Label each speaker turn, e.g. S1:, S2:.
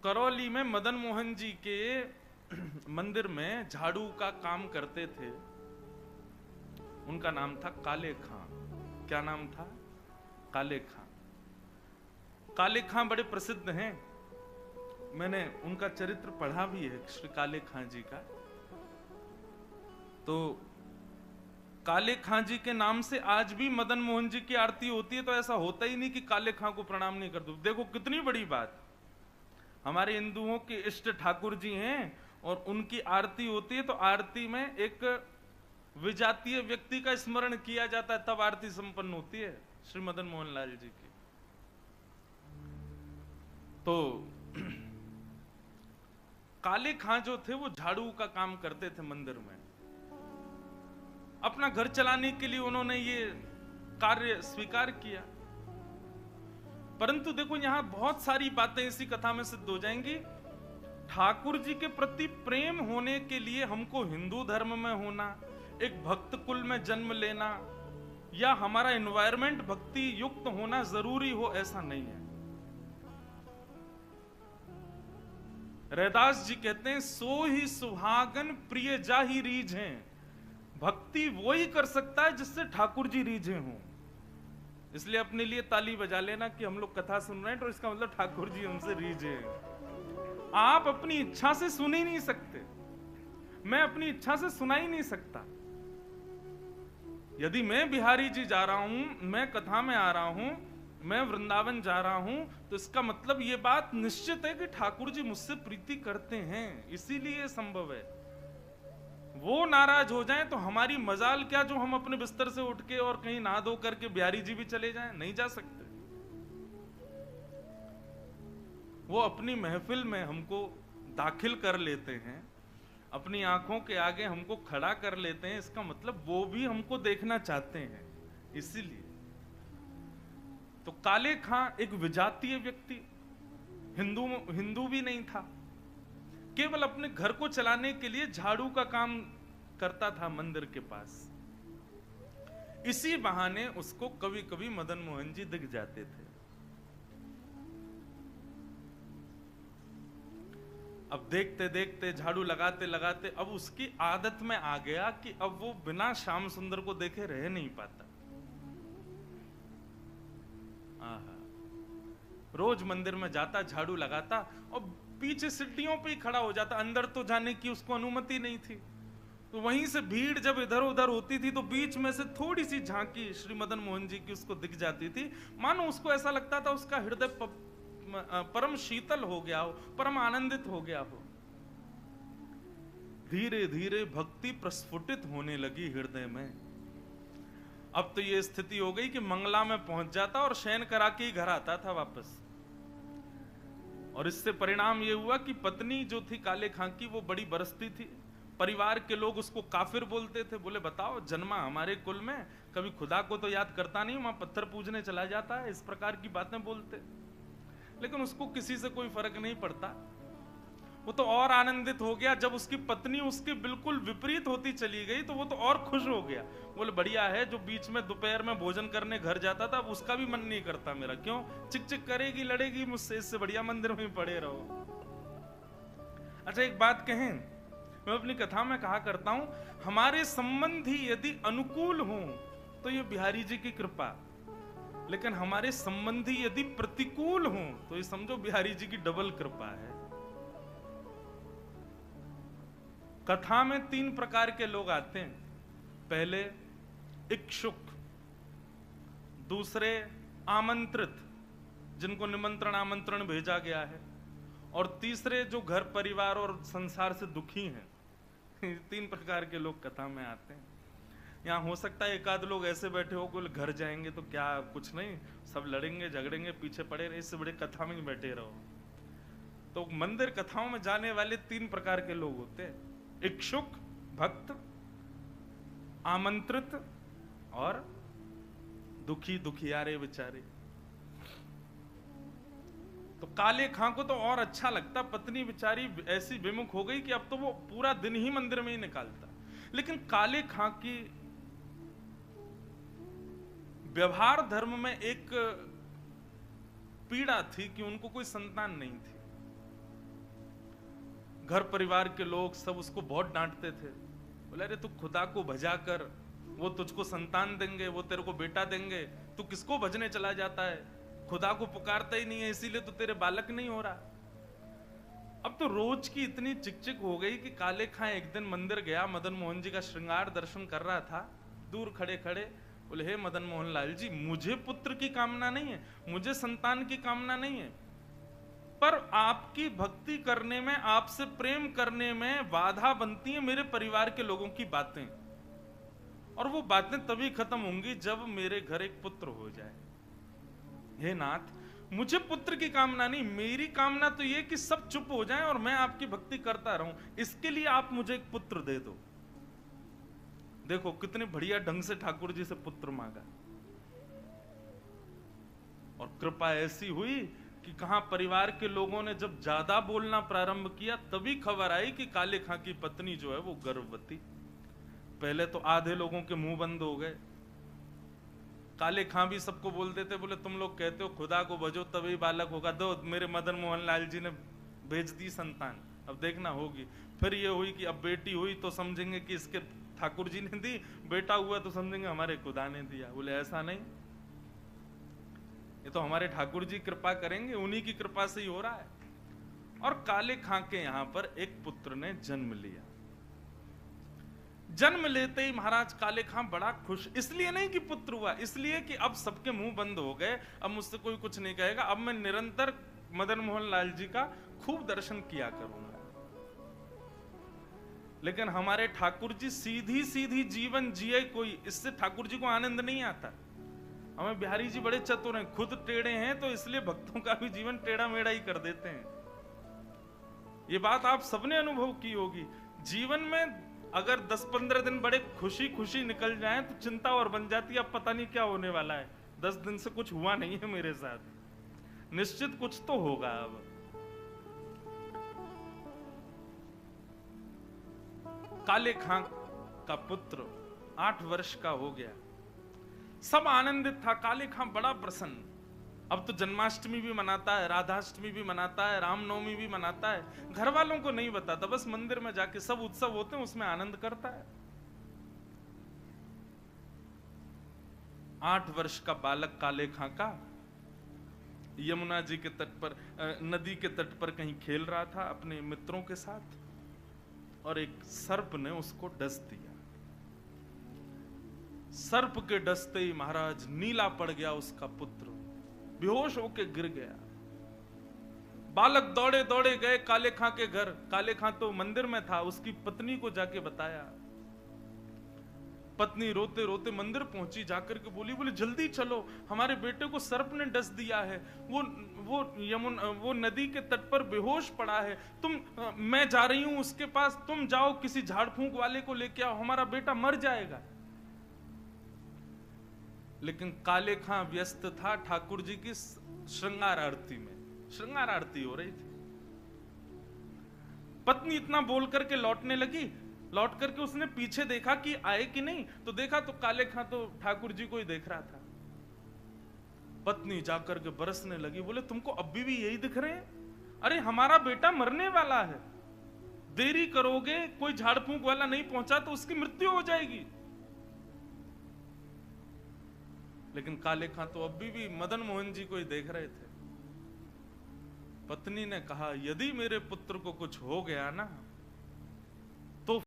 S1: करौली में मदन मोहन जी के मंदिर में झाड़ू का काम करते थे। उनका नाम था काले खां। क्या नाम था? काले खां। काले खां बड़े प्रसिद्ध हैं। मैंने उनका चरित्र पढ़ा भी है, श्री काले खां जी का। तो काले खां जी के नाम से आज भी मदन मोहन जी की आरती होती है। तो ऐसा होता ही नहीं कि काले खां को प्रणाम नहीं कर दो। देखो कितनी बड़ी बात। हमारे हिंदुओं के इष्ट ठाकुर जी हैं और उनकी आरती होती है, तो आरती में एक विजातीय व्यक्ति का स्मरण किया जाता है, तब आरती संपन्न होती है श्री मदन मोहन लाल जी की। तो काले खां जो थे वो झाड़ू का काम करते थे मंदिर में। अपना घर चलाने के लिए उन्होंने ये कार्य स्वीकार किया। परंतु देखो यहां बहुत सारी बातें इसी कथा में सिद्ध हो जाएंगी। ठाकुर जी के प्रति प्रेम होने के लिए हमको हिंदू धर्म में होना, एक भक्त कुल में जन्म लेना, या हमारा एनवायरमेंट भक्ति युक्त होना जरूरी हो, ऐसा नहीं है। रैदास जी कहते हैं, सो ही सुहागन प्रिय जाहि रीझें। भक्ति वो ही कर सकता है जिससे ठाकुर जी रीझे हों। इसलिए अपने लिए ताली बजा लेना कि हम लोग कथा सुन रहे हैं, तो इसका मतलब ठाकुर जी हमसे रीझे हैं। आप अपनी इच्छा से सुन ही नहीं सकते, मैं अपनी इच्छा से सुना ही नहीं सकता। यदि मैं बिहारी जी जा रहा हूं, मैं कथा में आ रहा हूं, मैं वृंदावन जा रहा हूं, तो इसका मतलब यह बात निश्चित है कि ठाकुर जी मुझसे प्रीति करते हैं, इसीलिए संभव है। वो नाराज हो जाएं तो हमारी मजाल क्या जो हम अपने बिस्तर से उठ के और कहीं नहा धो करके बिहारी जी भी चले जाएं? नहीं जा सकते। वो अपनी महफिल में हमको दाखिल कर लेते हैं, अपनी आंखों के आगे हमको खड़ा कर लेते हैं, इसका मतलब वो भी हमको देखना चाहते हैं, इसीलिए। तो काले खां एक विजातीय व्यक्ति, हिंदू भी नहीं था, केवल अपने घर को चलाने के लिए झाड़ू का काम करता था मंदिर के पास। इसी बहाने उसको कभी कभी मदन मोहन जी दिख जाते थे। अब देखते देखते, झाड़ू लगाते लगाते, अब उसकी आदत में आ गया कि अब वो बिना श्याम सुंदर को देखे रह नहीं पाता। रोज मंदिर में जाता, झाड़ू लगाता और पीछे सीढ़ियों पे ही खड़ा हो जाता। अंदर तो जाने की उसको अनुमति नहीं थी। तो वहीं से भीड़ जब इधर उधर होती थी तो बीच में से थोड़ी सी झांकी श्री मदन मोहन जी की उसको दिख जाती थी। मानो उसको ऐसा लगता था उसका हृदय परम शीतल हो गया हो, परम आनंदित हो गया हो। धीरे धीरे भक्ति प्रस्फुटित होने लगी हृदय में। अब तो ये स्थिति हो गई कि मंगला में पहुंच जाता और शयन करा के ही घर आता था वापस। और इससे परिणाम ये हुआ कि पत्नी जो थी काले खां की, वो बड़ी बरसती थी। परिवार के लोग उसको काफिर बोलते थे। बोले बताओ, जन्मा हमारे कुल में, कभी खुदा को तो याद करता नहीं, वहां पत्थर पूजने चला जाता है, इस प्रकार की बातें बोलते। लेकिन उसको किसी से कोई फर्क नहीं पड़ता। वो तो और आनंदित हो गया जब उसकी पत्नी उसके बिल्कुल विपरीत होती चली गई, तो वो तो और खुश हो गया। बोले बढ़िया है, जो बीच में दोपहर में भोजन करने घर जाता था, अब उसका भी मन नहीं करता मेरा। क्यों? चिक चिक करेगी, लड़ेगी मुझसे, इससे बढ़िया मंदिर में पड़े रहो। अच्छा एक बात कहें, मैं अपनी कथा में कहा करता हूं, हमारे संबंधी यदि अनुकूल हों तो ये बिहारी जी की कृपा, लेकिन हमारे संबंधी यदि प्रतिकूल हों तो ये समझो बिहारी जी की डबल कृपा है। कथा में 3 प्रकार के लोग आते हैं। पहले इच्छुक, दूसरे आमंत्रित, जिनको निमंत्रण आमंत्रण भेजा गया है, और तीसरे जो घर परिवार और संसार से दुखी हैं। 3 प्रकार के लोग कथा में आते हैं। यहाँ हो सकता है एक आध लोग ऐसे बैठे हो कि घर जाएंगे तो क्या, कुछ नहीं, सब लड़ेंगे झगड़ेंगे, पीछे पड़े रहे, इससे बड़े कथा में ही बैठे रहो। तो मंदिर कथाओं में जाने वाले 3 प्रकार के लोग होते हैं, इच्छुक, भक्त, आमंत्रित और दुखी दुखियारे बेचारे। तो काले खां को तो और अच्छा लगता, पत्नी बेचारी ऐसी विमुख हो गई कि अब तो वो पूरा दिन ही मंदिर में ही निकालता। लेकिन काले खां की व्यवहार धर्म में एक पीड़ा थी कि उनको कोई संतान नहीं थी। घर परिवार के लोग सब उसको बहुत डांटते थे। बोले अरे तू खुदा को भजा कर, वो तुझको संतान देंगे, वो तेरे को बेटा देंगे, तू किसको भजने चला जाता है, खुदा को पुकारता ही नहीं है, इसीलिए तो तेरे बालक नहीं हो रहा। अब तो रोज की इतनी चिकचिक हो गई कि काले खां एक दिन मंदिर गया, मदन मोहन जी का श्रृंगार दर्शन कर रहा था, दूर खड़े खड़े बोले हे मदन मोहन लाल जी, मुझे पुत्र की कामना नहीं है, मुझे संतान की कामना नहीं है, पर आपकी भक्ति करने में, आपसे प्रेम करने में बाधा बनती है मेरे परिवार के लोगों की बातें, और वो बातें तभी खत्म होंगी जब मेरे घर एक पुत्र हो जाए। हे नाथ, मुझे पुत्र की कामना नहीं, मेरी कामना तो ये कि सब चुप हो जाएं और मैं आपकी भक्ति करता रहूं, इसके लिए आप मुझे एक पुत्र दे दो। देखो कितने बढ़िया ढंग से ठाकुर जी से पुत्र मांगा, और कृपा ऐसी हुई कि कहां परिवार के लोगों ने जब ज्यादा बोलना प्रारंभ किया तभी खबर आई कि काले खां की पत्नी जो है वो गर्भवती। पहले तो आधे लोगों के मुंह बंद हो गए। काले खां भी सबको बोल देते, बोले तुम लोग कहते हो खुदा को भजो तभी बालक होगा, दो मेरे मदन मोहन लाल जी ने भेज दी संतान, अब देखना होगी। फिर ये हुई कि अब बेटी हुई तो समझेंगे कि इसके ठाकुर जी ने दी, बेटा हुआ तो समझेंगे हमारे खुदा ने दिया। बोले ऐसा नहीं, ये तो हमारे ठाकुर जी कृपा करेंगे, उन्हीं की कृपा से ही हो रहा है। और काले खां के यहां पर एक पुत्र ने जन्म लिया। जन्म लेते ही महाराज काले खां बड़ा खुश, इसलिए नहीं कि पुत्र हुआ, इसलिए कि अब सबके मुंह बंद हो गए, अब मुझसे कोई कुछ नहीं कहेगा, अब मैं निरंतर मदन मोहन लाल जी का खूब दर्शन किया करूंगा। लेकिन हमारे ठाकुर जी सीधी सीधी जीवन जिए कोई, इससे ठाकुर जी को आनंद नहीं आता। हमें बिहारी जी बड़े चतुर हैं, खुद टेढ़े हैं तो इसलिए भक्तों का भी जीवन टेढ़ा मेढ़ा ही कर देते हैं। ये बात आप सबने अनुभव की होगी। जीवन में अगर 10-15 दिन बड़े खुशी खुशी निकल जाएं तो चिंता और बन जाती है, अब पता नहीं क्या होने वाला है, 10 दिन से कुछ हुआ नहीं है मेरे साथ, निश्चित कुछ तो होगा। अब काले खां का पुत्र 8 वर्ष का हो गया, सब आनंदित था, काले खां बड़ा प्रसन्न। अब तो जन्माष्टमी भी मनाता है, राधाष्टमी भी मनाता है, रामनवमी भी मनाता है, घर वालों को नहीं बताता, बस मंदिर में जाके सब उत्सव होते हैं उसमें आनंद करता है। 8 वर्ष का बालक काले खां का यमुना जी के तट पर, नदी के तट पर कहीं खेल रहा था अपने मित्रों के साथ, और एक सर्प ने उसको डस दिया। सर्प के डसते ही महाराज नीला पड़ गया उसका पुत्र, बेहोश होके गिर गया। बालक दौड़े दौड़े गए काले खां के घर, काले खां तो मंदिर में था, उसकी पत्नी को जाके बताया। पत्नी रोते रोते मंदिर पहुंची, जाकर के बोली जल्दी चलो, हमारे बेटे को सर्प ने डस दिया है, वो नदी के तट पर बेहोश पड़ा है, मैं जा रही हूं उसके पास, तुम जाओ किसी झाड़ फूंक वाले को लेके आओ, हमारा बेटा मर जाएगा। लेकिन काले खां व्यस्त था ठाकुर जी की श्रृंगार आरती में, श्रृंगार आरती हो रही थी। पत्नी इतना बोल करके लौटने लगी, लौट करके उसने पीछे देखा कि आए कि नहीं, तो देखा तो काले खां तो ठाकुर जी को ही देख रहा था। पत्नी जाकर के बरसने लगी, बोले तुमको अभी भी यही दिख रहे हैं? अरे हमारा बेटा मरने वाला है, देरी करोगे, कोई झाड़ फूंक वाला नहीं पहुंचा तो उसकी मृत्यु हो जाएगी। लेकिन काले खां तो अभी भी मदन मोहन जी को ही देख रहे थे। पत्नी ने कहा यदि मेरे पुत्र को कुछ हो गया ना